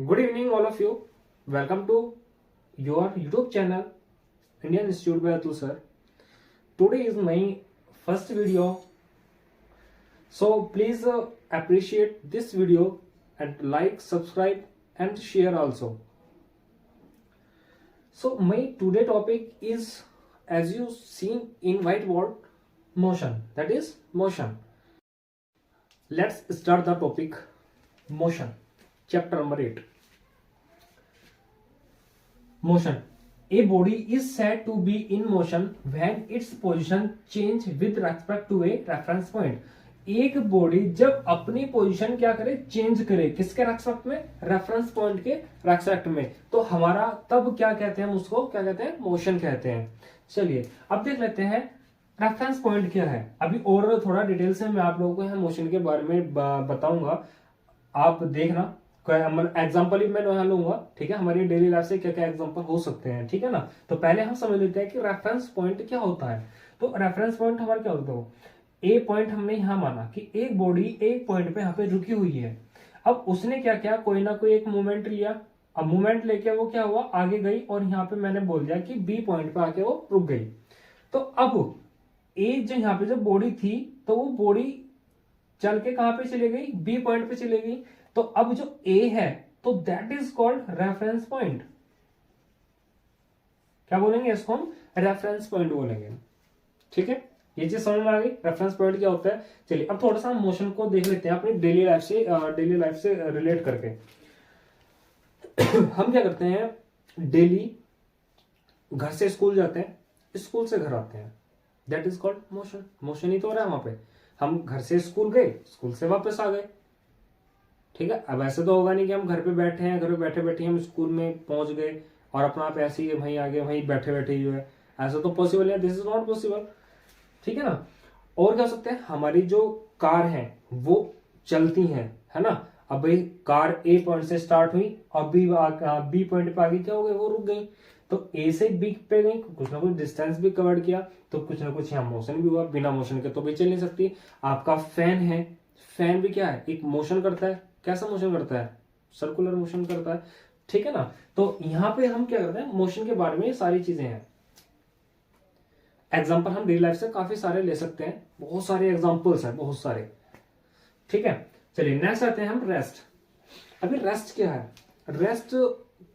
Good evening, all of you. Welcome to your YouTube channel, Indian Institute by Atul sir. Today is my first video, so please appreciate this video and like, subscribe, and share also. So my today topic is, as you seen in whiteboard, motion. That is motion. Let's start the topic. Motion. Chapter number 8. Motion. A body is said to be in motion when its position change with respect to a reference point. एक body जब अपनी position क्या करे, change करे, किसके respect में, reference point के respect में, तो हमारा तब क्या कहते हैं, हम उसको क्या कहते हैं, मोशन कहते हैं। चलिए अब देख लेते हैं रेफरेंस पॉइंट क्या है। अभी और थोड़ा डिटेल से मैं आप लोगों को यहाँ मोशन के बारे में बताऊंगा, आप देखना। एग्जाम्पल ही मैं यहाँ लूंगा, ठीक है। हमारी डेली लाइफ से क्या क्या एग्जाम्पल हो सकते हैं, ठीक है ना। तो पहले हम समझ लेते हैं कि रेफरेंस पॉइंट क्या होता है। तो रेफरेंस पॉइंट हमारा क्या होता है, ए पॉइंट हमने यहाँ माना कि एक बॉडी एक पॉइंट पे यहाँ पे रुकी हुई है। अब उसने क्या किया, कोई ना कोई एक मूवमेंट लिया। अब मूवमेंट लेके वो क्या हुआ, आगे गई, और यहाँ पे मैंने बोल दिया कि बी पॉइंट पे आके वो रुक गई। तो अब ए जो यहाँ पे जो बॉडी थी, तो वो बॉडी चल के कहां पे चली गई, बी पॉइंट पे चली गई। तो अब जो ए है, तो that is called reference point. क्या बोलेंगे इसको, हम रेफरेंस पॉइंट बोलेंगे, ठीक है। ये चीज समझ में आ गई, रेफरेंस पॉइंट क्या होता है। चलिए अब थोड़ा सा मोशन को देख लेते हैं अपनी डेली लाइफ से रिलेट करके। हम क्या करते हैं, डेली घर से स्कूल जाते हैं, स्कूल से घर आते हैं, that is called motion. Motion ही तो हो रहा है वहां पे। हम घर से स्कूल गए, स्कूल से वापस आ गए, ठीक है। अब ऐसे तो होगा नहीं कि हम घर पे बैठे हैं, घर पे बैठे बैठे हम स्कूल में पहुंच गए और अपना आप ऐसे ही वहीं आगे वहीं बैठे बैठे ही जो है, ऐसा तो पॉसिबल है, दिस इज नॉट पॉसिबल, ठीक है ना। और क्या हो सकता है, हमारी जो कार है वो चलती है ना। अब भाई कार ए पॉइंट से स्टार्ट हुई और बी पॉइंट पे आगे क्या हो गई, वो रुक गई। तो ए से बी पे गई, कुछ ना कुछ डिस्टेंस भी कवर किया, तो कुछ ना कुछ यहाँ मोशन भी हुआ। बिना मोशन के तो भी चल नहीं सकती। आपका फैन है, फैन भी क्या है, एक मोशन करता है। कैसा मोशन करता है, सर्कुलर मोशन करता है, ठीक है ना। तो यहाँ पे हम क्या करते हैं, मोशन के बारे में सारी चीजें हैं। एग्जाम्पल हम डेली लाइफ से काफी सारे ले सकते हैं, बहुत सारे एग्जाम्पल्स हैं, बहुत सारे, ठीक है। चलिए नेक्स्ट आते हैं हम रेस्ट। अभी रेस्ट क्या है, रेस्ट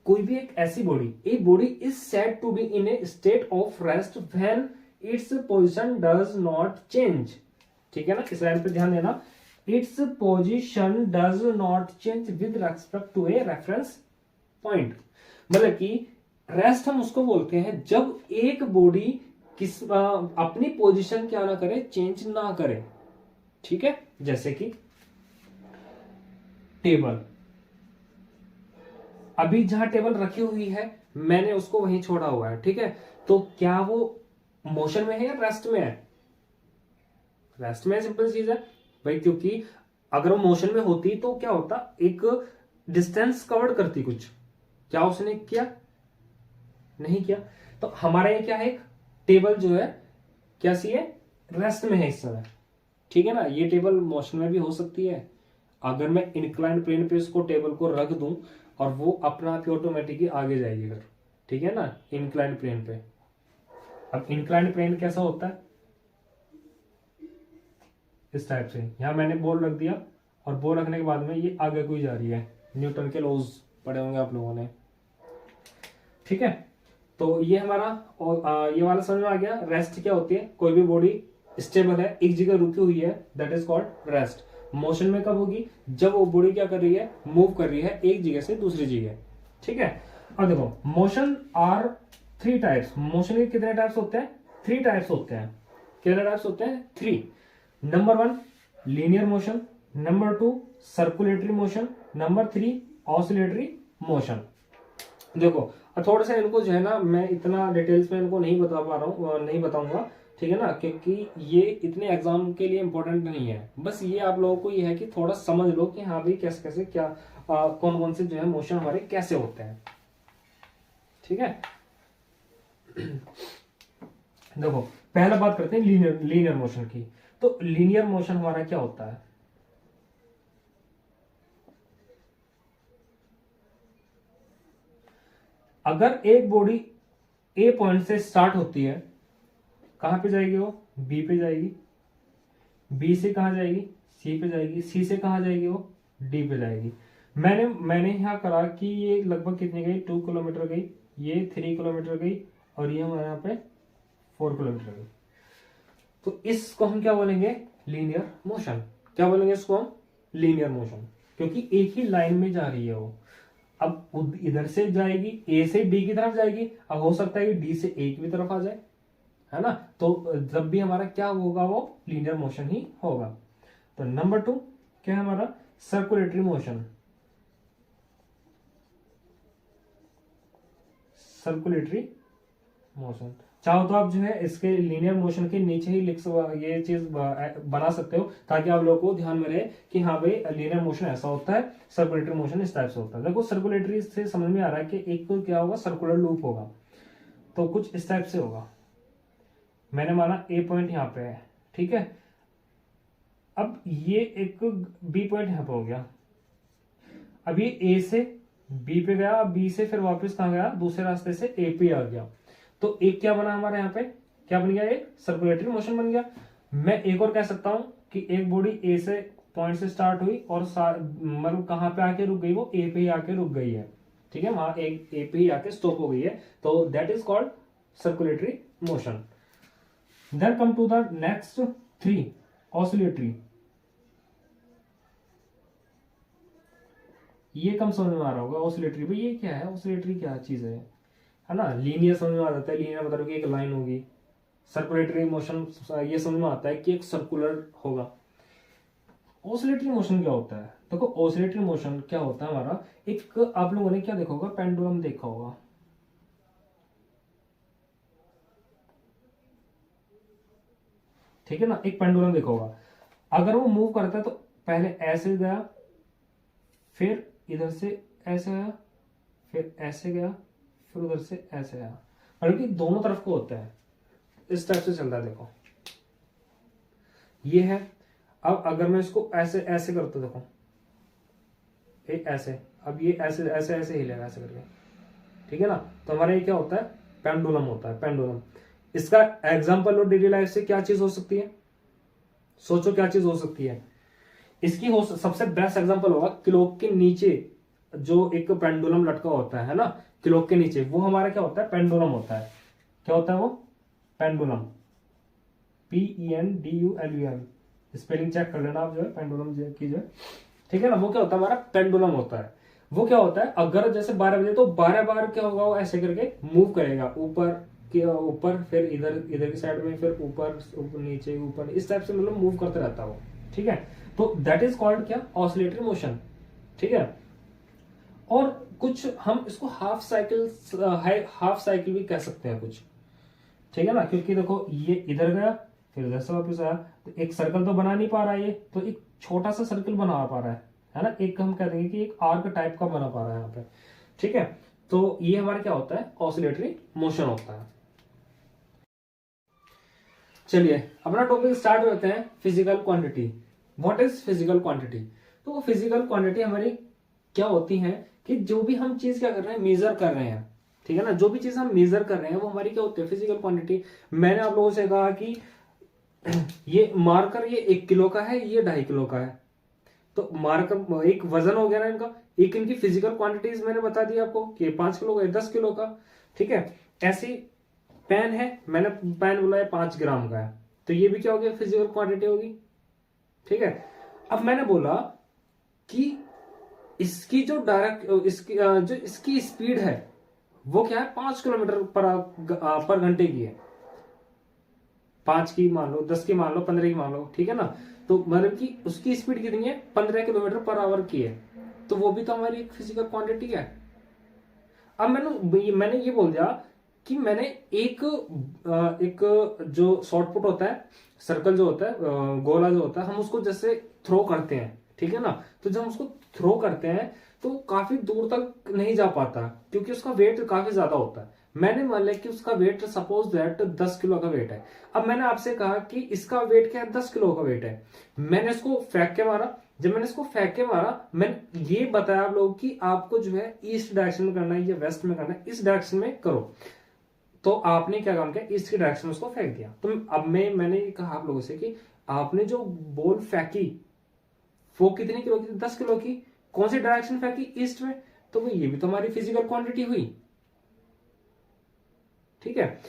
कोई भी एक ऐसी body, a body is said to be in a state of rest when its position does not change, ठीक है ना। इस लाइन पे ध्यान देना, its position does not change with respect to a reference point. मतलब कि रेस्ट हम उसको बोलते हैं जब एक बॉडी अपनी पोजीशन क्या ना करे, चेंज ना करे, ठीक है। जैसे कि टेबल, अभी जहां टेबल रखी हुई है मैंने उसको वहीं छोड़ा हुआ है, ठीक है। तो क्या वो मोशन में है या रेस्ट में है, रेस्ट में है, सिंपल चीज है भाई। क्योंकि अगर वो मोशन में होती तो क्या होता, एक डिस्टेंस कवर करती कुछ, क्या उसने किया, नहीं किया। तो हमारा ये क्या है, एक टेबल जो है क्या सी है, रेस्ट में है इस समय, ठीक है ना। ये टेबल मोशन में भी हो सकती है। अगर मैं इंक्लाइंड प्लेन पे इसको टेबल को रख दूं और वो अपना आप ऑटोमेटिकली आगे जाएगी घर, ठीक है ना, इंक्लाइंड प्लेन पे। अब इंक्लाइंड प्लेन कैसा होता है, इस टाइप से। यहां मैंने बॉल रख दिया और बॉल रखने के बाद में ये आगे को ही जा रही है। न्यूटन के लॉज पढ़े होंगे आप लोगों ने, ठीक है। तो ये हमारा और ये वाला समझ में आ गया। रेस्ट क्या होती है, कोई भी बॉडी स्टेबल है, एक जगह रुकी हुई है, that is called rest. Motion में कब होगी, जब वो बॉडी क्या कर रही है, मूव कर रही है एक जगह से दूसरी जगह, ठीक है। अब देखो मोशन आर 3 टाइप्स। मोशन के कितने टाइप्स होते हैं, 3 टाइप्स होते हैं। कितने टाइप्स होते हैं, 3। Number 1 linear motion, number 2 circulatory motion, number 3 oscillatory motion. देखो थोड़ा सा इनको जो है ना, मैं इतना डिटेल्स में इनको नहीं बता पा रहा हूँ, नहीं बताऊंगा, ठीक है ना, क्योंकि ये इतने एग्जाम के लिए इंपॉर्टेंट नहीं है। बस ये आप लोगों को ये है कि थोड़ा समझ लो कि हाँ भाई कैसे कैसे क्या कौन कौन से जो है मोशन हमारे कैसे होते हैं, ठीक है। देखो पहला बात करते हैं लीनियर मोशन की। तो लीनियर मोशन हमारा क्या होता है, अगर एक बॉडी ए पॉइंट से स्टार्ट होती है, कहां पे जाएगी वो? बी पे जाएगी। बी से कहां जाएगी? सी पे जाएगी। सी से कहां जाएगी वो? डी पे जाएगी। मैंने यहाँ करा कि ये लगभग कितनी गई? 2 किलोमीटर गई, ये 3 किलोमीटर गई, और ये हमारे यहाँ पे 4 किलोमीटर गई। तो इसको हम क्या बोलेंगे? Linear motion. क्या बोलेंगे इसको हम? लीनियर मोशन, क्योंकि एक ही लाइन में जा रही है वो। अब इधर से जाएगी, ए से डी की तरफ जाएगी, अब हो सकता है कि डी से ए की तरफ आ जाए, है ना? तो जब भी हमारा क्या होगा, वो लीनियर मोशन ही होगा। तो नंबर 2 क्या है हमारा? Circulatory motion. सर्कुलेटरी मोशन, चाहो तो आप जो है इसके लीनियर मोशन के नीचे ही ये चीज बना सकते हो, ताकि आप लोगों को ध्यान में रहे कि हाँ भाई लीनियर मोशन ऐसा होता है, सर्कुलेटरी मोशन इस टाइप से होता है। देखो सर्कुलेटरी से समझ में आ रहा है कि एक तो क्या होगा? सर्कुलर लूप होगा, तो कुछ इस टाइप से होगा। मैंने माना ए पॉइंट यहाँ पे है, ठीक है। अब ये एक बी पॉइंट यहाँ पे हो गया। अब ये ए से बी पे गया, बी से फिर वापस कहाँ गया? दूसरे रास्ते से ए पे आ गया। तो एक क्या बना हमारे यहाँ पे? क्या बन गया? एक सर्कुलेटरी मोशन बन गया। मैं एक और कह सकता हूं कि एक बॉडी ए से पॉइंट से स्टार्ट हुई और मतलब कहां पे आके रुक गई? वो ए पे ही आके रुक गई है, ठीक है। वहां एक ए पे ही आके स्टॉप हो गई है, तो that is called circulatory motion. Then come to the next 3, oscillatory. ये कम समझ में आ रहा होगा ऑसिलेटरी। भाई ये क्या है? ऑसिलेटरी क्या चीज है ना? लीनियर समझ में आ जाता है, लीनियर बता रहे कि एक लाइन होगी। सर्कुलेटरी मोशन ये समझ में आता है कि एक सर्कुलर होगा। ऑसिलेटरी मोशन क्या होता है? देखो ऑसिलेटरी मोशन क्या होता है हमारा, एक आप लोगों ने क्या देखा होगा? पेंडुलम देखा होगा। ठीक है ना? एक पेंडुलम देखा होगा। अगर वो मूव करता है तो पहले ऐसे गया, फिर इधर से ऐसे आया, फिर ऐसे गया, फिर उधर से ऐसे आया, मतलब कि दोनों तरफ को होता है, इस टाइप से चलता है। देखो ये है। अब अगर मैं इसको ऐसे ऐसे करता, देखो एक ऐसे, अब ये ऐसे ऐसे ऐसे हिलेगा ऐसे करके, ठीक है ना? तो हमारा ये क्या होता है? पेंडुलम होता है, पेंडुलम। इसका एग्जांपल लो डेली लाइफ से, क्या चीज हो सकती है? सोचो क्या चीज हो सकती है इसकी? सबसे बेस्ट एग्जांपल होगा क्लॉक के नीचे जो एक पेंडुलम लटका होता है ना, क्लॉक के नीचे, वो हमारा क्या होता है? पेंडुलम होता है। क्या होता है वो? पेंडुलम। PENDULUM, स्पेलिंग चेक कर लेना आप जो है पेंडुलम की जो है, ठीक है ना? वो क्या होता है? हमारा पेंडुलम होता है। वो क्या होता है? अगर जैसे 12 बजे, तो 12 बार क्या होगा? वो ऐसे करके मूव करेगा, ऊपर फिर इधर की साइड में, फिर ऊपर नीचे, ऊपर, इस टाइप से मतलब मूव करते रहता है वो, ठीक है। तो दैट इज कॉल्ड क्या? ऑसिलेटरी मोशन, ठीक है। और कुछ हम इसको हाफ साइकिल भी कह सकते हैं कुछ, ठीक है ना? क्योंकि देखो ये इधर गया, फिर इधर से वापस आया, तो एक सर्कल तो बना नहीं पा रहा है ये, तो एक छोटा सा सर्कल बना पा रहा है ना? एक हम कह देंगे कि एक आर्क टाइप का बना पा रहा है यहाँ पे, ठीक है। तो ये हमारा क्या होता है? ऑसिलेटरी मोशन होता है। चलिए अपना टॉपिक स्टार्ट करते हैं। Physical quantity. What is physical quantity? तो फिजिकल क्वांटिटी हमारी क्या होती है कि जो भी हम चीज क्या कर रहे हैं? मेजर कर रहे हैं, ठीक है ना? जो भी चीज हम मेजर कर रहे हैं वो हमारी क्या होती है? Physical quantity. मैंने आप लोगों से कहा कि ये मार्कर, ये 1 किलो का है, ये 2.5 किलो का है, तो मार्कर एक वजन हो गया ना इनका। एक इनकी फिजिकल क्वांटिटीज मैंने बता दी आपको कि 5 किलो का, 10 किलो का, ठीक है। ऐसी पेन है, मैंने पेन बोला है 5 ग्राम का है, तो ये भी क्या हो गया? फिजिकल क्वांटिटी होगी, ठीक है। अब मैंने बोला कि इसकी जो इसकी स्पीड है वो क्या है? 5 किलोमीटर पर घंटे की है। 5 की मान लो, 10 की मान लो, 15 की मान लो, ठीक है ना? तो मतलब कि उसकी स्पीड कितनी है? 15 किलोमीटर पर आवर की है, तो वो भी तो हमारी एक फिजिकल क्वांटिटी है। अब मैंने ये बोल दिया कि मैंने एक जो शॉर्टपुट होता है, सर्कल जो होता है, गोला जो होता है, हम उसको जैसे थ्रो करते हैं, ठीक है ना? तो जब हम उसको थ्रो करते हैं तो काफी दूर तक नहीं जा पाता, क्योंकि उसका वेट काफी ज्यादा होता है। मैंने मान लिया कि उसका वेट सपोज दैट 10 किलो का वेट है। अब मैंने आपसे कहा कि इसका वेट क्या है? 10 किलो का वेट है। मैंने इसको फेंक के मारा, जब मैंने इसको फेंक के मारा, मैंने ये बताया आप लोगों की आपको जो है ईस्ट डायरेक्शन में करना है या वेस्ट में करना है, इस डायरेक्शन में करो। तो आपने क्या काम किया, ईस्ट की डायरेक्शन में उसको फेंक दिया। तो अब मैंने कहा आप लोगों से कि आपने जो बॉल फेंकी वो कितने किलो की, 10 किलो की, कौन सी डायरेक्शन फेंकी, ईस्ट में, तो वो ये भी तो हमारी फिजिकल क्वांटिटी हुई। ठीक है,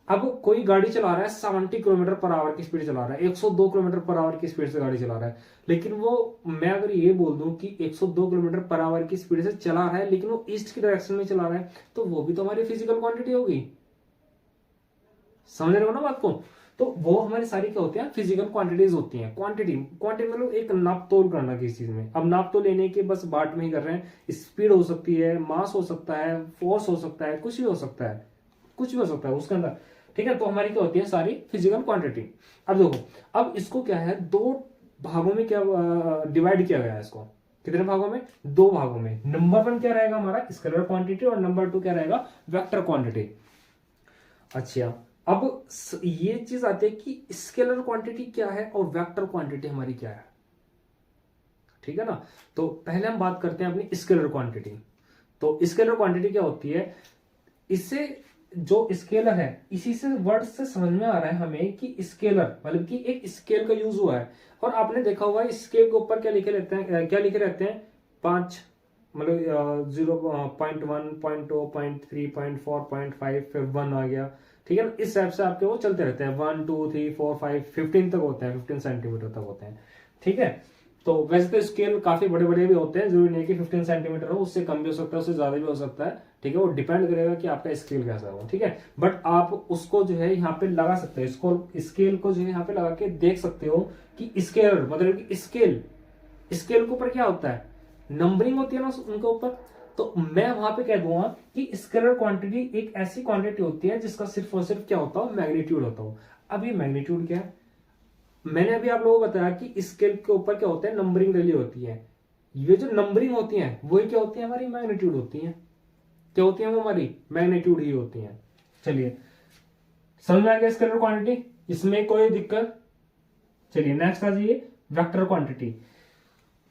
अब कोई गाड़ी चला रहा है 70 किलोमीटर पर आवर की स्पीड चला रहा है, 102 किलोमीटर पर आवर की स्पीड से गाड़ी चला रहा है, लेकिन वो, मैं अगर ये बोल दूं कि 102 किलोमीटर पर आवर की स्पीड से चला रहा है लेकिन वो ईस्ट की डायरेक्शन में चला रहा है, तो वो भी तो हमारी फिजिकल क्वांटिटी होगी। समझ रहे हो ना बात को? तो वो हमारी सारी क्या होती है, फिजिकल क्वांटिटीज होती हैं। क्वांटिटी मतलब एक नाप तोल करना किसी चीज में। अब नाप तोल लेने के बस बाट में ही कर रहे हैं, स्पीड हो सकती है, मास हो सकता है, फोर्स हो सकता है, कुछ भी हो सकता है, कुछ भी हो सकता है उसके अंदर। ठीक है, तो हमारी क्या होती है, सारी फिजिकल क्वांटिटी। अब देखो, अब इसको क्या है, दो भागों में क्या डिवाइड किया गया है इसको। कितने भागों में, दो भागों में। नंबर 1 क्या रहेगा हमारा, स्केलर क्वांटिटी, और नंबर 2 क्या रहेगा, वेक्टर क्वांटिटी। अच्छा, अब ये चीज आती है कि स्केलर क्वांटिटी क्या है और वेक्टर क्वांटिटी हमारी क्या है। ठीक है ना, तो पहले हम बात करते हैं अपनी स्केलर क्वांटिटी। तो स्केलर क्वांटिटी क्या होती है, इससे जो स्केलर है, इसी से वर्ड से समझ में आ रहा है हमें कि स्केलर मतलब कि एक स्केल का यूज हुआ है। और आपने देखा होगा स्केल के ऊपर क्या लिखे रहते हैं, क्या लिखे रहते हैं, 5, मतलब 0.1, 0.2, 0.3, 0.4, 0.5, फिर 1 आ गया। ठीक है ना, इस टाइप से आपके वो चलते रहते हैं, 1, 2, 3, 4, 5, 15 तक होते हैं, 15 सेंटीमीटर तक होते हैं। ठीक है, तो वैसे तो स्केल काफी बड़े बड़े भी होते हैं, जरूरी नहीं कि 15 सेंटीमीटर हो, उससे कम भी हो सकता है, उससे ज्यादा भी हो सकता है। ठीक है, वो डिपेंड करेगा कि आपका स्केल कैसा हो। ठीक है, बट आप उसको जो है यहाँ पे लगा सकते हो, इसको स्केल को जो है यहाँ पे लगा के देख सकते हो कि स्केल मतलब कि स्केल के ऊपर क्या होता है, नंबरिंग होती है ना उनके ऊपर। तो मैं वहां पे कह दूंगा कि स्केलर क्वांटिटी एक ऐसी क्वांटिटी होती है जिसका सिर्फ और सिर्फ क्या होता हो, मैग्नीट्यूड होता हो। अब ये मैग्नीट्यूड क्या है, मैंने अभी आप लोगों को बताया कि स्केल के ऊपर क्या होता है, नंबरिंग डली होती है। ये जो नंबरिंग होती है वही क्या होती है, हमारी मैग्नीट्यूड होती है। क्या होती है वो, हमारी मैग्नीट्यूड ही होती है। चलिए, समझ में आ गया स्केलर क्वांटिटी, इसमें कोई दिक्कत? चलिए नेक्स्ट आ जाइए, वेक्टर क्वांटिटी।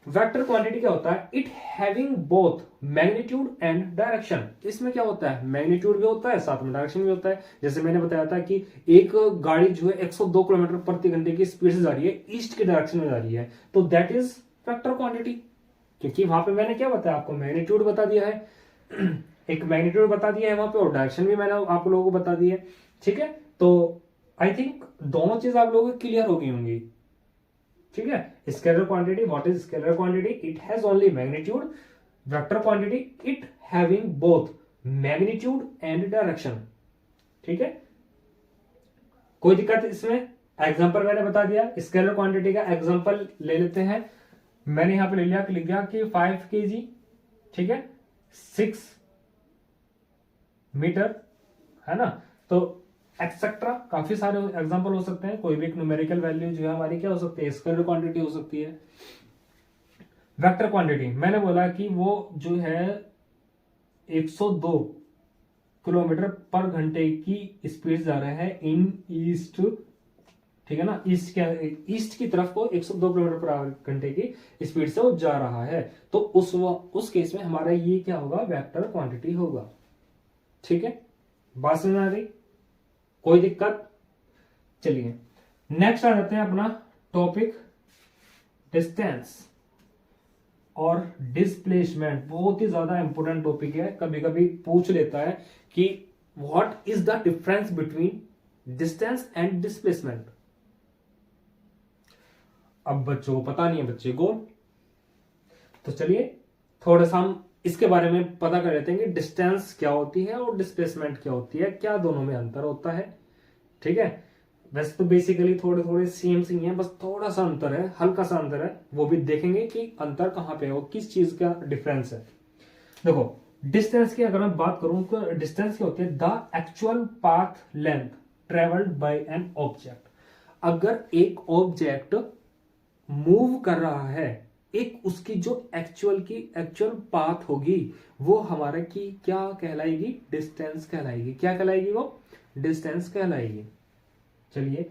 वेक्टर क्वांटिटी क्या होता है, it having both magnitude and direction. इसमें क्या होता है, मैग्नीट्यूड भी होता है, साथ में डायरेक्शन भी होता है। जैसे मैंने बताया था कि एक गाड़ी जो है 102 किलोमीटर प्रति घंटे की स्पीड से जा रही है, ईस्ट की डायरेक्शन में जा रही है, तो दैट इज वेक्टर क्वांटिटी। क्योंकि वहां पे मैंने क्या बताया आपको, मैग्नीट्यूड बता दिया है एक मैग्नीट्यूड बता दिया है वहां पे, और डायरेक्शन भी मैंने आप लोगों को बता दी है। ठीक है, तो आई थिंक दोनों चीज आप लोगों को क्लियर हो गई होंगी। ठीक है, scalar quantity, what is scalar quantity, it has only magnitude. Vector quantity, it having both magnitude and direction. ठीक है, कोई दिक्कत इसमें? एग्जांपल मैंने बता दिया, स्केलर क्वांटिटी का एग्जांपल ले लेते हैं। मैंने यहां पे ले लिया, लिख दिया कि 5 kg, ठीक है, 6 मीटर, है ना। तो एक्सेट्रा काफी सारे एग्जांपल हो सकते हैं, कोई भी एक न्यूमेरिकल वैल्यू जो है हमारी क्या हो सकती है, स्केलर क्वांटिटी हो सकती है। वेक्टर क्वांटिटी मैंने बोला कि वो जो है 102 किलोमीटर पर घंटे की स्पीड जा रहा है इन ईस्ट। ठीक है ना, ईस्ट की तरफ को 102 किलोमीटर पर घंटे की स्पीड से वो जा रहा है, तो उस केस में हमारा ये क्या होगा, वेक्टर क्वांटिटी होगा। ठीक है, बात समझ आ रही, कोई दिक्कत? चलिए नेक्स्ट आ जाते हैं अपना टॉपिक, डिस्टेंस और डिस्प्लेसमेंट। बहुत ही ज्यादा इंपॉर्टेंट टॉपिक है, कभी कभी पूछ लेता है कि what is the difference between distance and displacement. अब बच्चों को पता नहीं है, बच्चे को, तो चलिए थोड़ा सा हम इसके बारे में पता कर लेते हैं कि डिस्टेंस क्या होती है और डिस्प्लेसमेंट क्या होती है, क्या दोनों में अंतर होता है। ठीक है, वैसे तो बेसिकली थोड़े थोड़े सेम से ही है, बस थोड़ा सा अंतर है, हल्का सा अंतर है, वो भी देखेंगे कि अंतर कहां पे है और किस चीज का डिफरेंस है। देखो, डिस्टेंस की अगर मैं बात करूं तो डिस्टेंस क्या होती है, the actual path length travelled by an object. अगर एक ऑब्जेक्ट मूव कर रहा है, एक उसकी जो एक्चुअल पाथ होगी वो हमारे की क्या कहलाएगी, डिस्टेंस कहलाएगी। क्या कहलाएगी वो, डिस्टेंस कहलाएगी। चलिए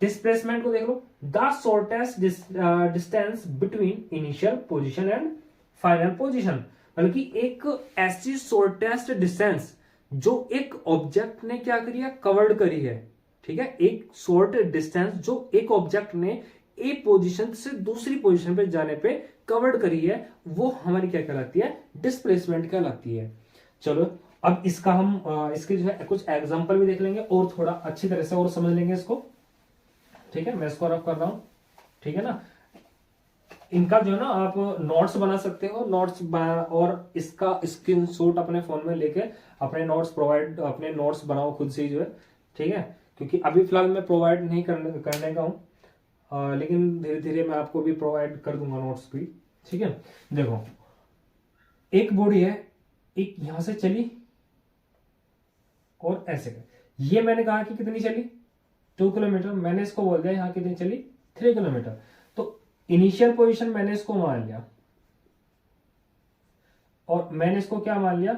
डिस्प्लेसमेंट को देख लो, the shortest distance between initial position and final position, मतलब कि एक ऐसी शॉर्टेस्ट डिस्टेंस जो एक ऑब्जेक्ट ने क्या करी है, कवर्ड करी है, ठीक है, एक शॉर्ट डिस्टेंस जो एक ऑब्जेक्ट ने एक पोजीशन से दूसरी पोजीशन पे जाने पे कवर्ड करी है, वो हमारी क्या कहलाती है, डिस्प्लेसमेंट कहलाती है। चलो अब इसका हम इसके जो है कुछ एग्जांपल भी देख लेंगे और थोड़ा अच्छी तरह से और समझ लेंगे इसको, ठीक है। मैं इसको रफ कर रहा हूं, ठीक है ना। इनका जो है ना आप नोट्स बना सकते हो, नोट्स और इसका स्क्रीनशॉट अपने फोन में लेके अपने नोट्स बनाओ खुद से ही जो है, ठीक है, क्योंकि अभी फिलहाल मैं प्रोवाइड नहीं करने का हूं, लेकिन धीरे धीरे मैं आपको भी प्रोवाइड कर दूंगा नोट्स भी, ठीक है। देखो एक बॉडी है, एक यहां से चली और ऐसे कर, ये मैंने कहा कि कितनी चली 2 किलोमीटर, मैंने इसको बोल दिया यहां कितनी चली 3 किलोमीटर, तो इनिशियल पोजीशन मैंने इसको मान लिया और मैंने इसको क्या मान लिया,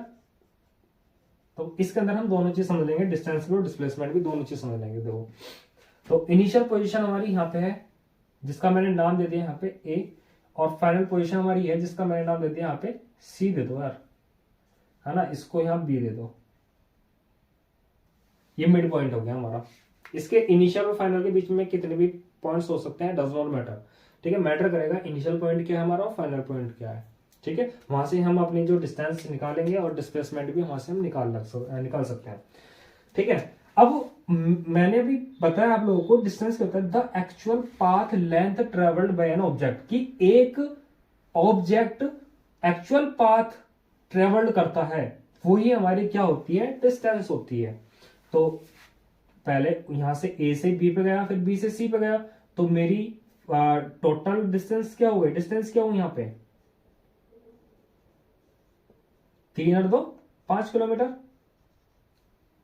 तो इसके अंदर हम दोनों चीज समझ लेंगे, डिस्टेंस भी और डिस्प्लेसमेंट भी दोनों चीज समझ लेंगे। देखो तो इनिशियल पोजीशन हमारी यहां पे है जिसका मैंने नाम दे दिया यहाँ पे ए, और फाइनल पोजीशन हमारी है जिसका मैंने नाम दे दिया यहाँ पे सी दे दो यार, है ना, इसको यहां बी दे दो, ये मिड पॉइंट हो गया हमारा। इसके इनिशियल और फाइनल के बीच में कितने भी पॉइंट्स हो सकते हैं, डज नॉट मैटर, ठीक है, मैटर करेगा इनिशियल पॉइंट क्या है हमारा और फाइनल पॉइंट क्या है, ठीक है। वहां से हम अपनी जो डिस्टेंस निकालेंगे और डिस्प्लेसमेंट भी वहां से हम निकाल सकते हैं, ठीक है। अब मैंने भी बताया आप लोगों को डिस्टेंस क्या होता है, the actual path length travelled by an object, कि एक ऑब्जेक्ट एक्चुअल पाथ ट्रेवल्ड करता है वही हमारी क्या होती है, डिस्टेंस होती है। तो पहले यहां से ए से बी पे गया, फिर बी से सी पे गया, तो मेरी टोटल डिस्टेंस क्या हो गई, डिस्टेंस क्या हो यहां पे 3 और 2 5 किलोमीटर।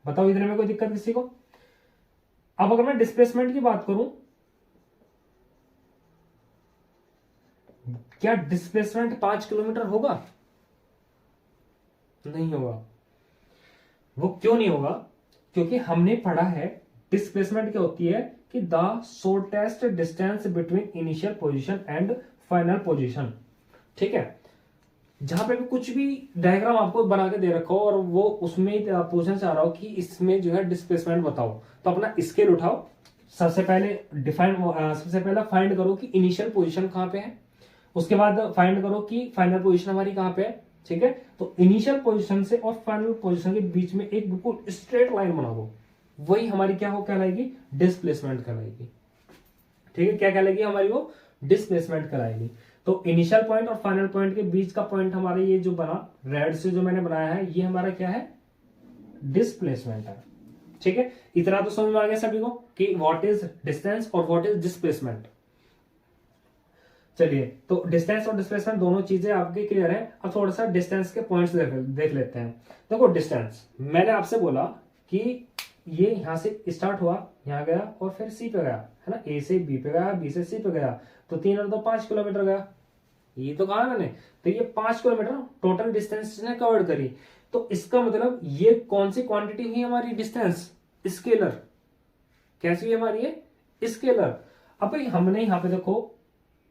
बताओ इधर में कोई दिक्कत किसी को। अब अगर मैं डिस्प्लेसमेंट की बात करूं, क्या डिस्प्लेसमेंट 5 किलोमीटर होगा, नहीं होगा। वो क्यों नहीं होगा, क्योंकि हमने पढ़ा है डिस्प्लेसमेंट क्या होती है कि the shortest distance between initial position and final position, ठीक है। जहां पे भी कुछ भी डायग्राम आपको बना के दे रखा हो और वो उसमें पूछना चाह रहा हो कि इसमें जो है डिस्प्लेसमेंट बताओ, तो अपना स्केल उठाओ, सबसे पहले फाइंड करो कि इनिशियल पोजीशन कहां पे है, उसके बाद फाइंड करो कि फाइनल पोजीशन हमारी कहां पे है, ठीक है। तो इनिशियल पोजीशन से और फाइनल पोजीशन के बीच में एक बिल्कुल स्ट्रेट लाइन बना दो, वही हमारी क्या हो कहलाएगी, डिस्प्लेसमेंट कहलाएगी, ठीक है। क्या कहलाएगी हमारी, वो डिस्प्लेसमेंट कहलाएगी। तो इनिशियल पॉइंट और फाइनल पॉइंट के बीच का पॉइंट हमारे ये जो बना रेड से जो मैंने बनाया है, ये हमारा क्या है, डिस्प्लेसमेंट है, ठीक है। इतना तो समझ में आ गया सभी को कि व्हाट इज डिस्टेंस और व्हाट इज डिस्प्लेसमेंट। चलिए तो डिस्टेंस और डिस्प्लेसमेंट दोनों चीजें आपके क्लियर है। अब थोड़ा सा डिस्टेंस के पॉइंट्स देख लेते हैं। देखो डिस्टेंस, मैंने आपसे बोला कि ये यहां से स्टार्ट हुआ, यहां गया और फिर सी पे गया, है ना, ए से बी पे गया, बी से सी पे गया, तो 3 और 2 5 किलोमीटर गया, ये तो कहा मैंने। तो ये 5 किलोमीटर टोटल डिस्टेंस ने कवर करी। तो इसका मतलब ये कौन सी क्वांटिटी हुई हमारी, डिस्टेंस, स्केलर। कैसी हुई हमारी ये, स्केलर। अब भाई हमने यहाँ पे देखो,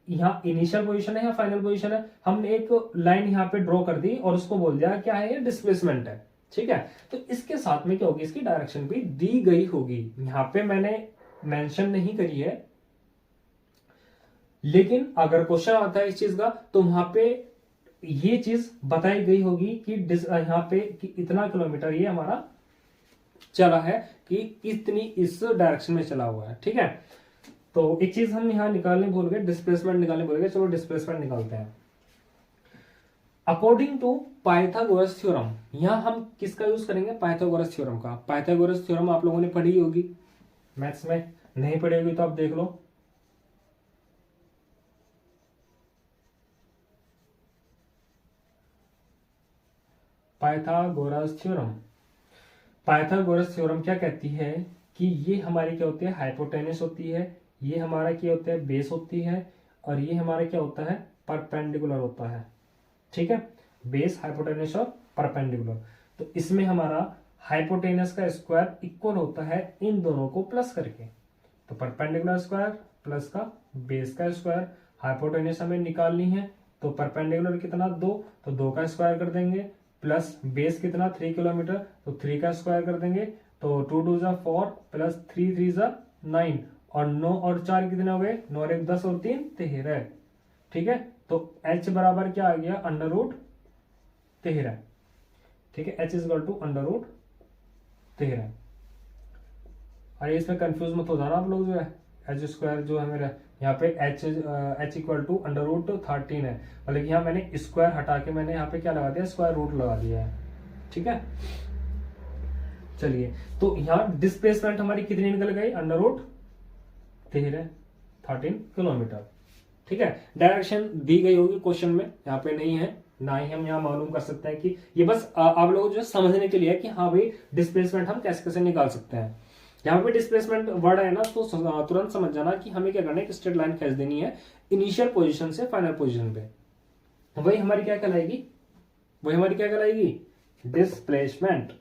यहाँ इनिशियल पोजीशन है या फाइनल पोजीशन है, हमने एक लाइन यहाँ पे ड्रॉ कर दी और उसको बोल दिया क्या है, ये डिस्प्लेसमेंट है, ठीक है। तो इसके साथ में क्या होगी, इसकी डायरेक्शन भी दी गई होगी। यहाँ पे मैंने मेंशन नहीं करी है, लेकिन अगर क्वेश्चन आता है इस चीज का तो वहां पे ये चीज बताई गई होगी कि यहाँ पे कि इतना किलोमीटर ये हमारा चला है, कि इतनी इस डायरेक्शन में चला हुआ है, ठीक है। तो एक चीज हम यहाँ निकालने भूल गए, डिस्प्लेसमेंट निकालने भूल गए। चलो डिस्प्लेसमेंट निकालते हैं। अकॉर्डिंग टू पाइथागोरस थ्योरम, यहां हम किसका यूज करेंगे, पाइथागोरस थ्योरम का। पाइथागोरस थ्योरम आप लोगों ने पढ़ी होगी मैथ्स में, नहीं पढ़ी होगी तो आप देख लो। पाइथागोरस थ्योरम, पाइथागोरस थ्योरम क्या कहती है कि ये हमारी क्या होती है, हाइपोटेनस होती है, ये हमारा क्या होता है, बेस होती है, और ये हमारा क्या होता है, परपेंडिकुलर होता है, ठीक है। बेस, हाइपोटेनस और परपेंडिकुलर। तो इसमें हमारा हाइपोटेनस का स्क्वायर इक्वल होता है इन दोनों को प्लस करके। तो परपेंडिकुलर स्क्वायर प्लस का बेस का स्क्वायर, हाइपोटेन्यूज हमें निकालनी है, तो परपेंडिकुलर कितना 2, तो 2 का स्क्वायर कर देंगे, प्लस बेस कितना 3 किलोमीटर, तो 3 का स्क्वायर कर देंगे, तो 2 2 जा 4 प्लस 3 3 जा 9, और 9 और 4 कितने हो गए, 9 और 1 10 और 3 13। ठीक है, तो h बराबर क्या आ गया, अंडर रूट 13। ठीक है, h is equal to under root 13। अरे इसमें कंफ्यूज मत हो जाना आप लोग, जो है एच स्क्वायर जो है मेरा यहाँ पे H equal to under root 13 है, मतलब कि यहाँ मैंने स्क्वायर हटा के मैंने यहाँ पे क्या लगा दिया, स्क्वायर रूट लगा दिया है। ठीक है, चलिए, तो यहाँ डिस्प्लेसमेंट हमारी कितनी निकल गई, अंडर रूट 13 किलोमीटर। ठीक है, डायरेक्शन दी गई होगी क्वेश्चन में, यहाँ पे नहीं है, ना ही हम यहाँ मालूम कर सकते हैं कि ये बस आप लोग जो समझने के लिए है कि हाँ भाई डिस्प्लेसमेंट हम कैसे कैसे निकाल सकते हैं। यहाँ पे डिस्प्लेसमेंट वर्ड है ना, तो तुरंत समझ जाना कि हमें क्या करना है, कि स्ट्रेट लाइन खींच देनी है इनिशियल पोजीशन से फाइनल पोजीशन पे, वही हमारी क्या कहलाएगी, डिस्प्लेसमेंट।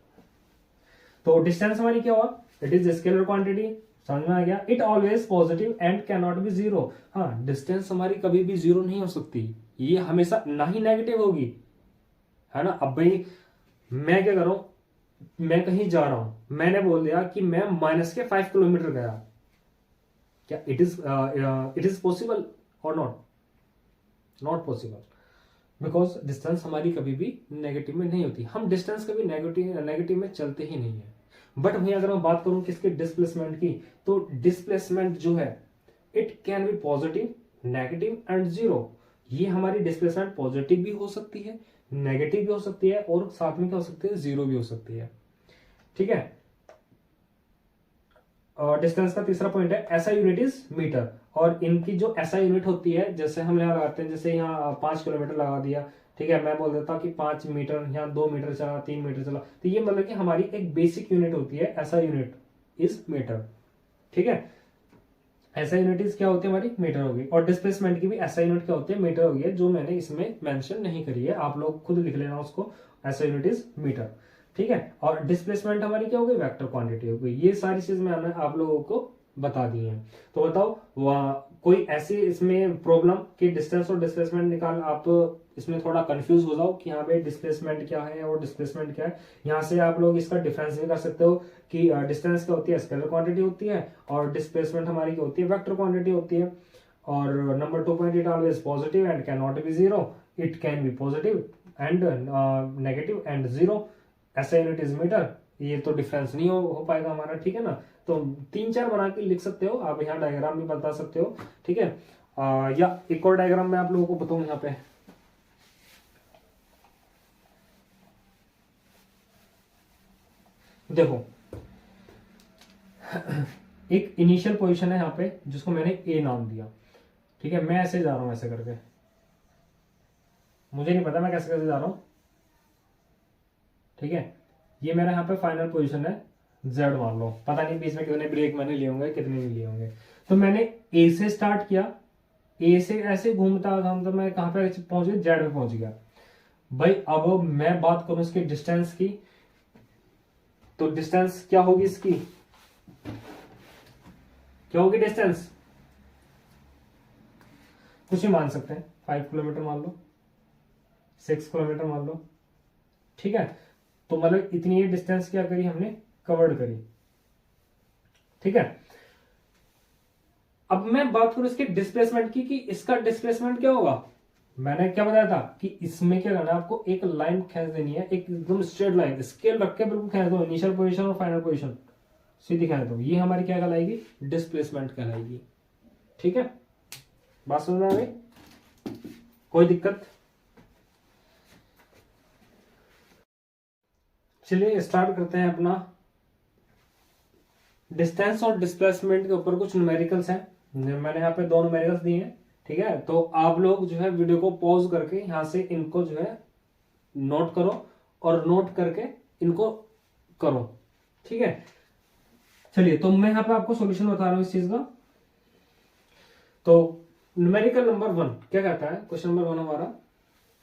तो डिस्टेंस हमारी क्या हुआ, इट इज स्केलर क्वांटिटी, समझ में आ गया। It always positive and can not be zero. हाँ, डिस्टेंस हमारी कभी भी जीरो नहीं हो सकती, ये हमेशा ना ही नेगेटिव होगी, है ना। अब भाई मैं क्या करूं, मैं कहीं जा रहा हूं, मैंने बोल दिया कि मैं -5 किलोमीटर गया, क्या इट इज पॉसिबल और नॉट पॉसिबल, बिकॉज डिस्टेंस हमारी कभी भी नेगेटिव में नहीं होती, हम डिस्टेंस कभी नेगेटिव में चलते ही नहीं है। बट वहीं अगर मैं बात करूं किसके, डिस्प्लेसमेंट की, तो डिस्प्लेसमेंट जो है it can be positive, negative and zero. ये हमारी डिस्प्लेसमेंट पॉजिटिव भी हो सकती है, नेगेटिव भी हो सकती है, और साथ में क्या हो सकती है, जीरो भी हो सकती है। ठीक है, डिस्टेंस का तीसरा पॉइंट है एसआई यूनिट इज मीटर, और इनकी जो एसआई यूनिट होती है, जैसे हम यहाँ लगाते हैं, जैसे यहाँ 5 किलोमीटर लगा दिया, ठीक है, मैं बोल देता हूँ कि 5 मीटर, यहाँ 2 मीटर चला, 3 मीटर चला, तो ये मतलब कि हमारी एक बेसिक यूनिट होती है, एसआई यूनिट इज मीटर। ठीक है, एसआई यूनिट क्या होती है हमारी, मीटर होगी, और डिस्प्लेसमेंट की भी एसआई यूनिट क्या होती है, मीटर होगी, जो मैंने इसमें मेंशन नहीं करी है, आप लोग खुद लिख लेना उसको, एसआई यूनिट इज मीटर। ठीक है, और डिस्प्लेसमेंट हमारी क्या हो गई, वेक्टर क्वांटिटी हो गई। ये सारी चीज मैंने आप लोगों को बता दी है। तो बताओ कोई ऐसी इसमें प्रॉब्लम कि डिस्टेंस और डिस्प्लेसमेंट निकाल, आप इसमें थोड़ा कंफ्यूज हो जाओ कि यहाँ पे डिस्प्लेसमेंट क्या है और डिस्प्लेसमेंट क्या है। यहाँ से आप लोग इसका डिफरेंस भी कर सकते हो कि डिस्टेंस क्या होती है, स्केलर क्वांटिटी होती है, और डिस्प्लेसमेंट हमारी क्या होती है, वेक्टर क्वांटिटी होती है। और number 2 point, it always positive and can not be zero, it can be positive and negative and zero, ऐसा यूनिट इज मीटर। ये तो डिफरेंस नहीं हो पाएगा हमारा, ठीक है ना। तो 3-4 बना के लिख सकते हो आप, यहाँ डायग्राम भी बता सकते हो, ठीक है। या एक और डायग्राम मैं आप लोगों को बताऊं यहाँ पे, देखो एक इनिशियल पोजीशन है यहाँ पे जिसको मैंने ए नाम दिया, ठीक है। मैं ऐसे जा रहा हूं, ऐसे करके, मुझे नहीं पता मैं कैसे कैसे जा रहा हूं, ठीक है। ये मेरा यहाँ पे फाइनल पोजीशन है, जेड मान लो, पता नहीं बीच में कितने ब्रेक मैंने लिए होंगे, कितने नहीं लिए होंगे। तो मैंने ए से स्टार्ट किया, ए से ऐसे घूमता घूमता मैं कहां पे पहुंच गया, जेड पे पहुंच गया। भाई अब मैं बात करूं इसकी डिस्टेंस की, तो डिस्टेंस क्या होगी इसकी, क्या होगी डिस्टेंस, कुछ ही मान सकते हैं, 5 किलोमीटर मान लो, 6 किलोमीटर मान लो, ठीक है। तो मतलब इतनी ये डिस्टेंस क्या करी हमने, कवर्ड करी, ठीक है। अब मैं बात करूं इसके डिस्प्लेसमेंट की, कि इसका डिस्प्लेसमेंट क्या होगा। मैंने क्या बताया था कि इसमें क्या करना है, आपको एक लाइन खींच देनी है, एक एकदम स्ट्रेट लाइन, स्केल रख के बिल्कुल खींच दो, इनिशियल पोजीशन और फाइनल पोजीशन सीधी खींच दो, ये हमारी क्या कहलाएगी, डिस्प्लेसमेंट कहलाएगी, ठीक है। बात समझ में आ गई, कोई दिक्कत। चलिए स्टार्ट करते हैं अपना डिस्टेंस और डिस्प्लेसमेंट के ऊपर कुछ न्यूमेरिकल्स हैं, मैंने यहाँ पे 2 न्यूमेरिकल्स दिए हैं, ठीक है। तो आप लोग जो है वीडियो को पॉज करके यहां से इनको जो है नोट करो, और नोट करके इनको करो, ठीक है। चलिए, तो मैं यहाँ पे आपको सॉल्यूशन बता रहा हूं इस चीज का। तो न्यूमेरिकल नंबर 1 क्या कहता है, क्वेश्चन नंबर 1 हमारा,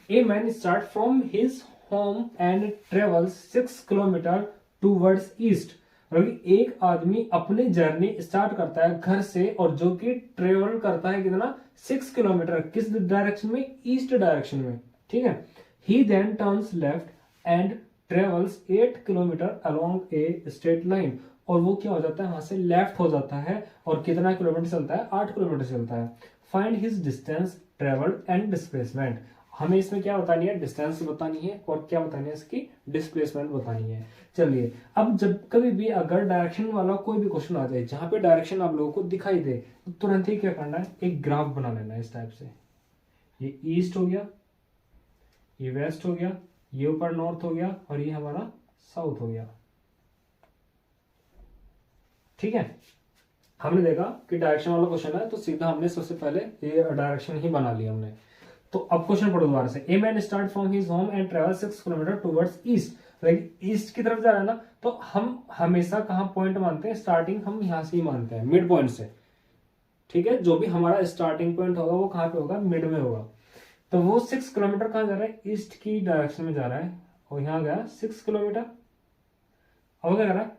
a man start from his home and travels 6 kilometre towards east क्योंकि एक आदमी अपनी जर्नी स्टार्ट करता है घर से और जो कि ट्रेवल करता है कितना 6 किलोमीटर, किस डायरेक्शन में, ईस्ट डायरेक्शन में, ठीक है। He then turns left and travels 8 kilometre along a straight line, और वो क्या हो जाता है, वहां से लेफ्ट हो जाता है और कितना किलोमीटर चलता है, 8 किलोमीटर चलता है। Find his distance travelled and displacement, हमें इसमें क्या बतानी है, डिस्टेंस बतानी है और क्या बतानी है, इसकी डिस्प्लेसमेंट बतानी है। चलिए, अब जब कभी भी अगर डायरेक्शन वाला कोई भी क्वेश्चन आ जाए जहां पे डायरेक्शन आप लोगों को दिखाई दे, तो तुरंत ही क्या करना है, एक ग्राफ बना लेना है इस टाइप से। ये ईस्ट हो गया, ये वेस्ट हो गया, ये ऊपर नॉर्थ हो गया और ये हमारा साउथ हो गया, ठीक है। हमने देखा कि डायरेक्शन वाला क्वेश्चन है तो सीधा हमने सबसे पहले ये डायरेक्शन ही बना लिया हमने। तो अब क्वेश्चन पढ़ो दोबारा से। A man start from his home and travel 6 kilometre towards east, east की तरफ जा रहा है ना, तो हम हमेशा कहां पॉइंट मानते हैं, स्टार्टिंग हम यहां से ही मानते हैं, मिड पॉइंट से, ठीक है। जो भी हमारा स्टार्टिंग पॉइंट होगा वो कहां पे होगा, मिड में होगा। तो वो 6 किलोमीटर कहां जा रहा है, ईस्ट की डायरेक्शन में जा रहा है और यहां गया 6 किलोमीटर। अब क्या कर रहा है,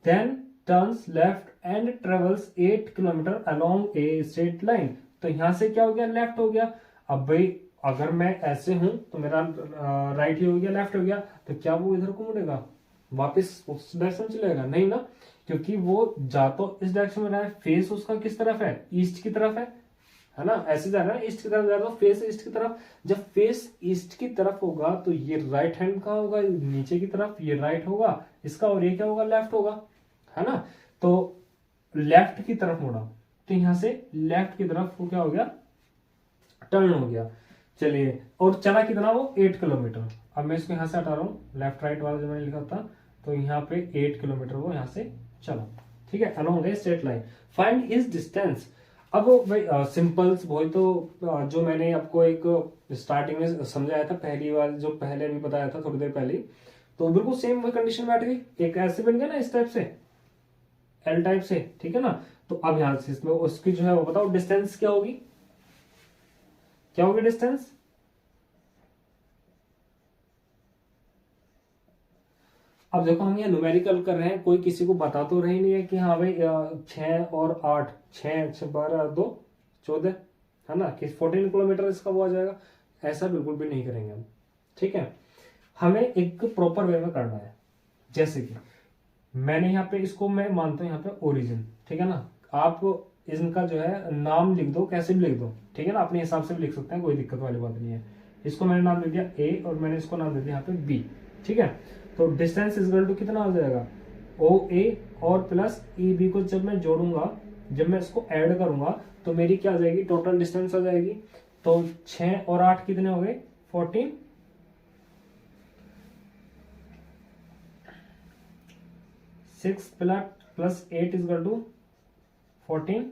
then turns left and travels 8 kilometre along a straight line, तो यहां से क्या हो गया, लेफ्ट हो गया। अब भाई अगर मैं ऐसे हूं तो मेरा राइट ही हो गया, लेफ्ट हो गया, तो क्या वो इधर को मुड़ेगा, वापस उस डायरेक्शन में चलेगा, नहीं ना, क्योंकि वो जा तो इस डायरेक्शन में रहा है, फेस उसका किस तरफ है, ईस्ट की तरफ है ना, ऐसे जा रहा है, ईस्ट की तरफ जा रहा है, फेस ईस्ट की तरफ। जब फेस ईस्ट की तरफ होगा तो ये राइट हैंड का होगा, नीचे की तरफ ये राइट होगा इसका, और ये क्या होगा, लेफ्ट होगा, है ना। तो लेफ्ट की तरफ मुड़ा, तो यहां से लेफ्ट की तरफ वो क्या हो गया, टर्न हो गया। चलिए, और चला कितना वो, 8 किलोमीटर। अब मैं इसको यहां से हटा रहा हूं, लेफ्ट राइट वाला जो मैंने लिखा था, तो यहाँ पे 8 किलोमीटर वो यहां से चला, ठीक है, along a straight line. Find his distance. अब भाई सिंपल वही तो जो मैंने आपको एक स्टार्टिंग में समझाया था, पहली बार जो पहले भी बताया था थोड़ी देर पहले, तो बिल्कुल सेम वही कंडीशन बैठ गई, एक ऐसे बन गया ना इस टाइप से, एल टाइप से, ठीक है ना। तो अब यहां से इसमें उसकी जो है वो बताओ डिस्टेंस क्या होगी, क्या होगी डिस्टेंस। अब देखो हम ये न्यूमेरिकल कर रहे हैं, कोई किसी को बता तो रही नहीं है कि हाँ भाई 6 और 8, 6 12 2 14, है ना, कि 14 किलोमीटर इसका वो आ जाएगा, ऐसा बिल्कुल भी नहीं करेंगे हम, ठीक है। हमें एक प्रॉपर वे में करना है, जैसे कि मैंने यहाँ पे इसको मैं मानता हूँ यहाँ पे ओरिजिन, ठीक है ना। आप इनका जो है नाम लिख दो, कैसे भी लिख दो, ठीक है ना, अपने हिसाब से भी लिख सकते हैं, कोई दिक्कत वाली बात नहीं है। इसको मैंने नाम दे दिया ए और मैंने इसको नाम दे दिया यहाँ पे बी, ठीक है। तो डिस्टेंस इज इक्वल टू कितना हो जाएगा, ओ ए और प्लस ई बी को जब मैं जोड़ूंगा, जब मैं इसको ऐड करूंगा तो मेरी क्या आ जाएगी, टोटल डिस्टेंस आ जाएगी। तो 6 और 8 कितने हो गए, 14, 6 plus 8 is equal to 14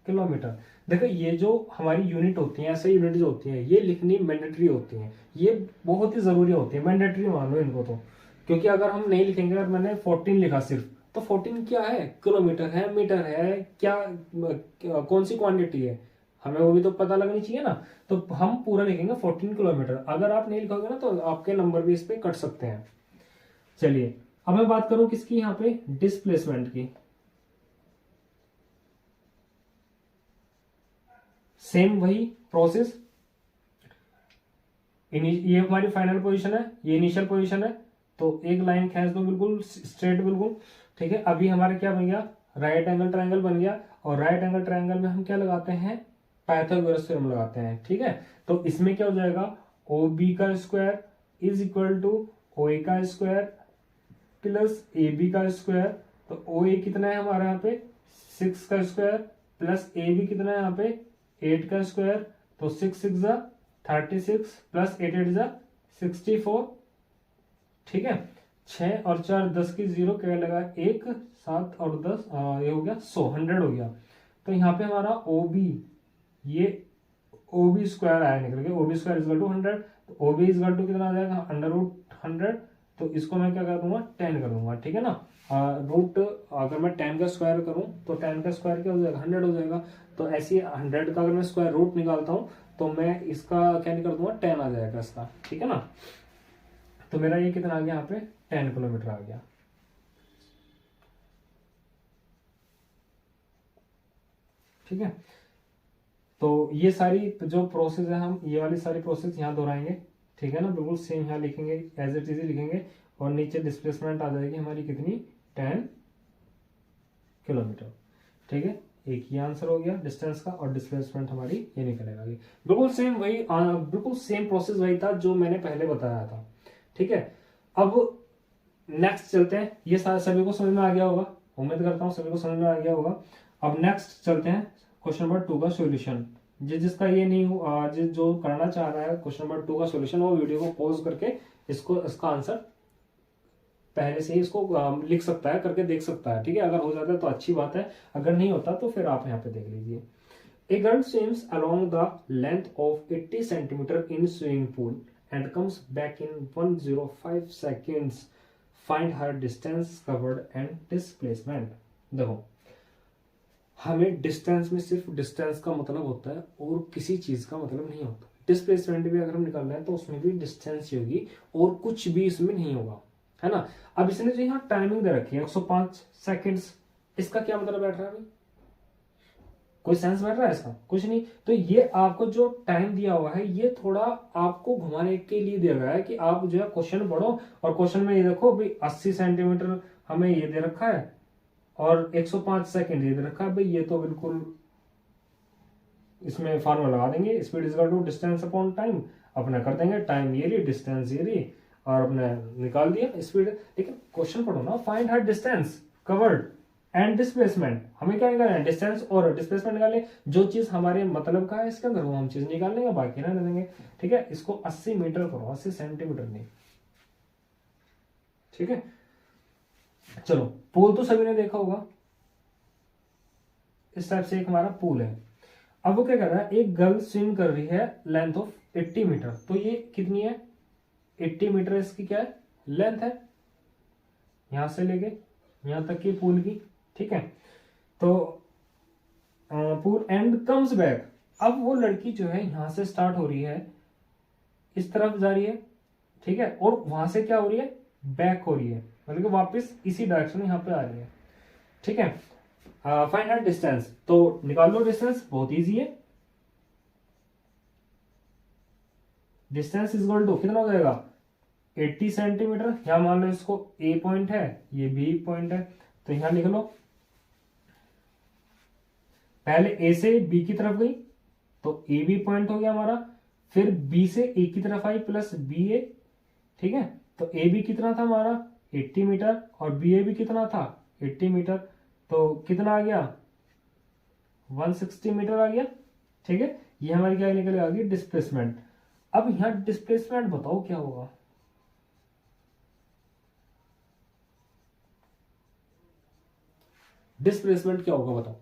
kilometre. देखो ये जो हमारी यूनिट होती है, ऐसे यूनिट जो होती है, ये लिखनी मैंडेटरी होती है, ये बहुत ही जरूरी होती है, मैंडेटरी मान लो इनको तो। क्योंकि अगर हम नहीं लिखेंगे, अगर मैंने 14 लिखा सिर्फ, तो 14 क्या है, किलोमीटर है, मीटर है, क्या कौन सी क्वांटिटी है, हमें वो भी तो पता लगनी चाहिए ना। तो हम पूरा लिखेंगे 14 किलोमीटर, अगर आप नहीं लिखोगे ना तो आपके नंबर भी इस पे कट सकते हैं। चलिए, अब मैं बात करूं किसकी, यहाँ पे डिस्प्लेसमेंट की। सेम वही प्रोसेस, ये हमारी फाइनल पोजीशन है, ये इनिशियल पोजीशन है, तो एक लाइन खींच दो बिल्कुल स्ट्रेट बिल्कुल, ठीक है। अभी हमारा क्या बन गया, राइट एंगल ट्रायंगल बन गया, और राइट एंगल ट्रायंगल में हम क्या लगाते हैं, पाइथागोरस थ्योरम लगाते हैं, ठीक है। तो इसमें क्या हो जाएगा, ओ बी का square is equal to O A का स्क्वायर प्लस ए बी का स्क्वायर। तो ओ ए कितना है हमारे यहाँ पे, 6 का स्क्वायर, प्लस ए बी कितना है यहाँ पे, 8 का स्क्वायर। तो 6 6 जा 36 प्लस 8 8 जा 64, ठीक है। 6 और 4 10 की 0 क्या लगा, 1 7 और 10 ये हो गया 100, 100 हो गया। तो यहाँ पे हमारा ओ बी, ये ओ बी स्क्वायर आया निकल के, O B square equal to 100, तो ओ बी इजल टू कितना आ जाएगा, अंडर रूट 100। तो इसको मैं क्या कर दूंगा, 10 कर दूंगा, ठीक है ना। रूट अगर मैं 10 का स्क्वायर करूं तो 10 का स्क्वायर क्या हो जाएगा, 100 हो जाएगा। तो ऐसे 100 का अगर मैं स्क्वायर रूट निकालता हूं तो मैं इसका क्या निकाल दूंगा, 10 आ जाएगा इसका, ठीक है ना। तो मेरा ये कितना आ गया यहाँ पे, 10 किलोमीटर आ गया। ठीक है। तो ये सारी जो प्रोसेस है हम ये वाली सारी प्रोसेस यहाँ दोहराएंगे, ठीक है ना, बिल्कुल सेम यहाँ लिखेंगे, एज इट इज लिखेंगे, और नीचे डिस्प्लेसमेंट आ जाएगी हमारी कितनी, 10 किलोमीटर, ठीक है। एक ही आंसर हो गया डिस्टेंस का, और डिस्प्लेसमेंट हमारी ये निकलेगा। बिल्कुल सेम वही, बिल्कुल सेम प्रोसेस वही था जो मैंने पहले बताया था, ठीक है। अब नेक्स्ट चलते हैं, ये सारा सभी को समझ में आ गया होगा, उम्मीद करता हूँ सभी को समझ में आ गया होगा। अब नेक्स्ट चलते हैं क्वेश्चन नंबर 2 का सॉल्यूशन। जिसका ये नहीं हुआ, जो करना चाह रहा है क्वेश्चन नंबर 2 का सॉल्यूशन, वो वीडियो को पॉज करके इसका आंसर पहले से ही इसको लिख सकता है, करके देख सकता है, ठीक है। अगर हो जाता है तो अच्छी बात है, अगर नहीं होता तो फिर आप यहाँ पे देख लीजिए। A girl swims along the length of 80 centimetre in swimming pool and comes back in 105 seconds, find her distance covered and displacement. देखो, हमें डिस्टेंस में सिर्फ डिस्टेंस का मतलब होता है और किसी चीज का मतलब नहीं होता। डिस्प्लेसमेंट भी अगर हम निकाल रहे हैं तो उसमें भी डिस्टेंस ही होगी और कुछ भी इसमें नहीं होगा, है ना। अब इसने जो यहाँ टाइमिंग दे रखी है 105 सेकेंड्स, इसका क्या मतलब बैठ रहा है भाई, कोई सेंस बैठ रहा है इसका, कुछ नहीं। तो ये आपको जो टाइम दिया हुआ है ये थोड़ा आपको घुमाने के लिए दिया गया है कि आप जो है क्वेश्चन पढ़ो, और क्वेश्चन में ये देखो भाई 80 सेंटीमीटर हमें ये दे रखा है और 105 सेकेंड ये दे रखा है, भाई ये तो बिल्कुल इसमें फार्मूला लगा देंगे, speed is equal to distance upon time, अपना कर देंगे, टाइम ये रही, डिस्टेंस ये रही, और अपने निकाल दिया स्पीड। लेकिन क्वेश्चन पढ़ो ना, find her distance covered and displacement, हमें क्या निकालना है, डिस्टेंस और डिस्प्लेसमेंट निकाले, जो चीज हमारे मतलब का है इसके अंदर वो हम चीज निकाल लेंगे, बाकी ना देंगे, ठीक है। इसको 80 मीटर करो, 80 सेंटीमीटर नहीं, ठीक है। चलो, पूल तो सभी ने देखा होगा, इस टाइप से एक हमारा पूल है। अब वो क्या कर रहा है, एक गर्ल स्विम कर रही है लेंथ ऑफ 80 मीटर, तो ये कितनी है, 80 मीटर इसकी क्या है, लेंथ है, यहां से लेके यहां तक की पूल की, ठीक है। तो पूल एंड कम्स बैक, अब वो लड़की जो है यहां से स्टार्ट हो रही है, इस तरफ जा रही है, ठीक है, और वहां से क्या हो रही है, बैक हो रही है, मतलब कि वापस इसी डायरेक्शन में यहां पे आ रही है, ठीक है। फाइंड आउट डिस्टेंस, तो निकाल लो डिस्टेंस, बहुत इजी है। डिस्टेंस इज इक्वल टू कितना हो जाएगा, 80 सेंटीमीटर, यहां मान लो इसको ए पॉइंट है, ये बी पॉइंट है, तो यहां लिख लो, पहले ए से बी की तरफ गई तो ए बी पॉइंट हो गया हमारा, फिर बी से ए की तरफ आई प्लस बी ए, ठीक है। तो ए बी कितना था हमारा 80 मीटर और बी ए भी कितना था 80 मीटर, तो कितना आ गया 160 मीटर आ गया, ठीक है। ये हमारी क्या निकल आ गई, डिस्प्लेसमेंट। अब यहां डिस्प्लेसमेंट बताओ क्या होगा, डिस्प्लेसमेंट क्या होगा बताओ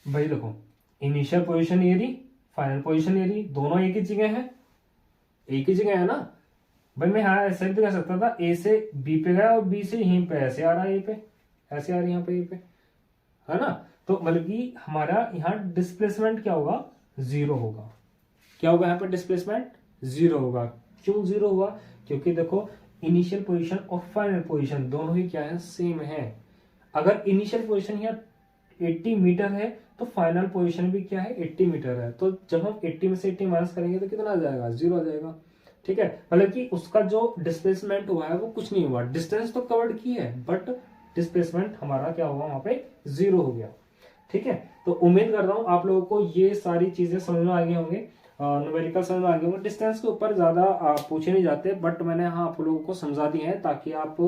भाई। देखो, इनिशियल पोजीशन ये रही, फाइनल पोजीशन ये रही, दोनों एक ही जगह है, एक ही जगह है ना भाई। मैं हाँ ऐसे भी कर सकता था, ए से बी पे गया और बी से यहीं पे ऐसे आ रहा है, ये पे ऐसे आ रही है, यहाँ पे ये पे, है ना। तो मतलब कि हमारा यहाँ डिस्प्लेसमेंट क्या होगा, 0 होगा। क्या होगा यहाँ पे डिस्प्लेसमेंट, 0 होगा। क्यों 0 होगा, क्योंकि देखो इनिशियल पोजीशन और फाइनल पोजीशन दोनों ही क्या है, सेम है। अगर इनिशियल पोजीशन यहाँ 80 मीटर है तो फाइनल पोजीशन भी क्या है, 80 मीटर है। तो जब हम 80 में से 80 माइनस करेंगे तो कितना आ जाएगा, 0 आ जाएगा, ठीक है। मतलब कि उसका जो डिस्प्लेसमेंट हुआ है वो कुछ नहीं हुआ, डिस्टेंस तो कवर्ड की है बट डिस्प्लेसमेंट हमारा क्या हुआ, वहां पे 0 हो गया, ठीक है। तो उम्मीद कर रहा हूं आप लोगों को ये सारी चीजें समझ में आ गए होंगे, न्यूमेरिकल समझ में आ गए होंगे। डिस्टेंस के ऊपर ज्यादा पूछे नहीं जाते, बट मैंने हाँ आप लोगों को समझा दिए हैं ताकि आप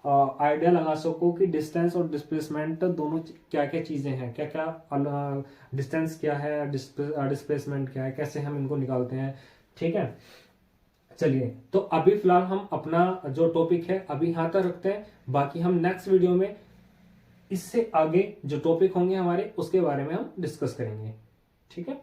आइडिया लगा सको कि डिस्टेंस और डिस्प्लेसमेंट दोनों क्या क्या चीजें हैं, क्या क्या डिस्टेंस क्या है, डिस्प्लेसमेंट क्या है, कैसे हम इनको निकालते हैं, ठीक है। चलिए, तो अभी फिलहाल हम अपना जो टॉपिक है अभी यहां तक रखते हैं, बाकी हम नेक्स्ट वीडियो में इससे आगे जो टॉपिक होंगे हमारे उसके बारे में हम डिस्कस करेंगे, ठीक है।